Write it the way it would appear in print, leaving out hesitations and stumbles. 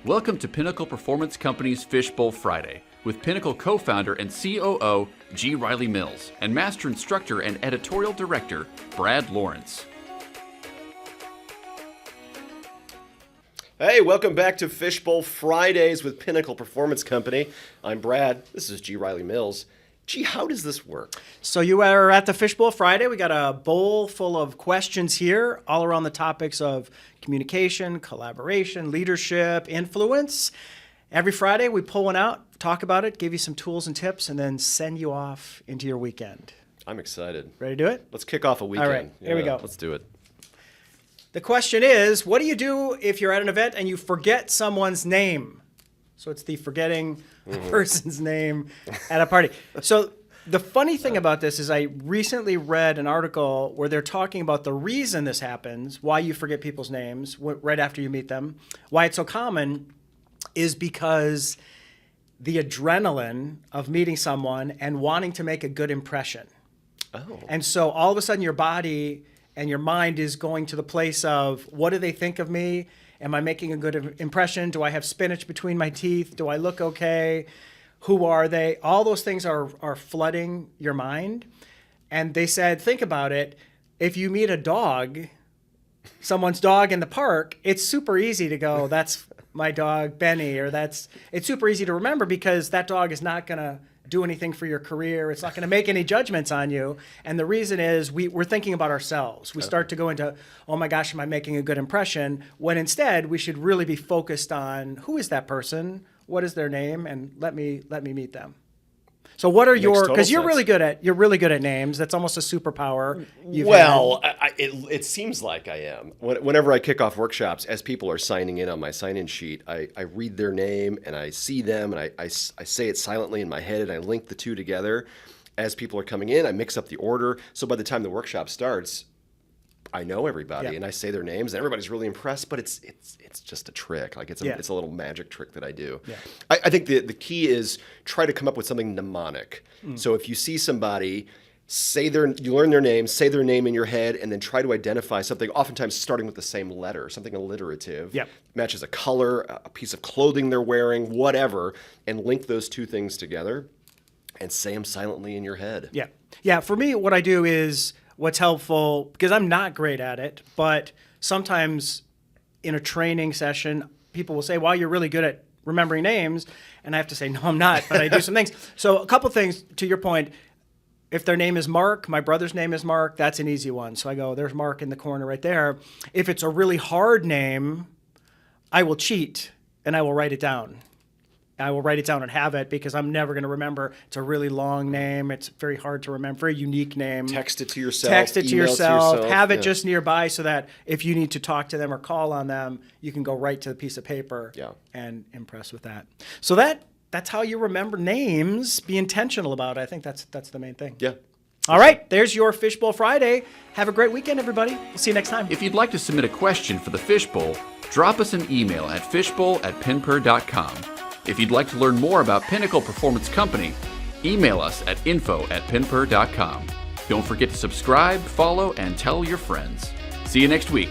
Welcome to Pinnacle Performance Company's Fishbowl Friday with Pinnacle co-founder and COO G. Riley Mills and master instructor and editorial director Brad Lawrence. Hey, welcome back to Fishbowl Fridays with Pinnacle Performance Company. I'm Brad. This is G. Riley Mills. G, how does this work? So you are at the Fishbowl Friday. We got a bowl full of questions here, all around the topics of communication, collaboration, leadership, influence. Every Friday, we pull one out, talk about it, give you some tools and tips, and then send you off into your weekend. I'm excited. Ready to do it? Let's kick off a weekend. All right, here we go. Let's do it. The question is, what do you do if you're at an event and you forget someone's name? So it's the forgetting a person's name at a party. So the funny thing about this is I recently read an article where they're talking about the reason this happens, why you forget people's names right after you meet them, why it's so common is because the adrenaline of meeting someone and wanting to make a good impression. Oh. And so all of a sudden your body and your mind is going to the place of, what do they think of me? Am I making a good impression? Do I have spinach between my teeth? Do I look okay? Who are they? All those things are flooding your mind. And they said, think about it. If you meet a dog, someone's dog in the park, it's super easy to go, that's my dog, Benny, or it's super easy to remember because that dog is not going to do anything for your career. It's not going to make any judgments on you. And the reason is we're thinking about ourselves. We start to go into, oh my gosh, am I making a good impression? When instead we should really be focused on who is that person? What is their name? And let me meet them. So what are your, because you're really good at names. That's almost a superpower. It seems like I am. Whenever I kick off workshops, as people are signing in on my sign-in sheet, I read their name and I see them and I say it silently in my head and I link the two together. As people are coming in, I mix up the order. So by the time the workshop starts, I know everybody and I say their names and everybody's really impressed, but it's just a trick. Like it's a little magic trick that I do. Yeah. I think the key is try to come up with something mnemonic. So if you see somebody, you learn their name, say their name in your head, and then try to identify something, oftentimes starting with the same letter, something alliterative, matches a color, a piece of clothing they're wearing, whatever, and link those two things together and say them silently in your head. Yeah. Yeah. For me, what I do is, what's helpful, because I'm not great at it, but sometimes in a training session, people will say, well, you're really good at remembering names. And I have to say, no, I'm not, but I do some things. So a couple things to your point. If their name is Mark, my brother's name is Mark, that's an easy one. So I go, there's Mark in the corner right there. If it's a really hard name, I will cheat and I will write it down. I will write it down and have it because I'm never going to remember. It's a really long name. It's very hard to remember. Very unique name. Text it to yourself. Have it just nearby so that if you need to talk to them or call on them, you can go right to the piece of paper and impress with that. So that's how you remember names. Be intentional about it. I think that's the main thing. Yeah. All right, there's your Fishbowl Friday. Have a great weekend, everybody. We'll see you next time. If you'd like to submit a question for the Fishbowl, drop us an email at fishbowl@pinper.com. If you'd like to learn more about Pinnacle Performance Company, email us at info@pinper.com. Don't forget to subscribe, follow, and tell your friends. See you next week.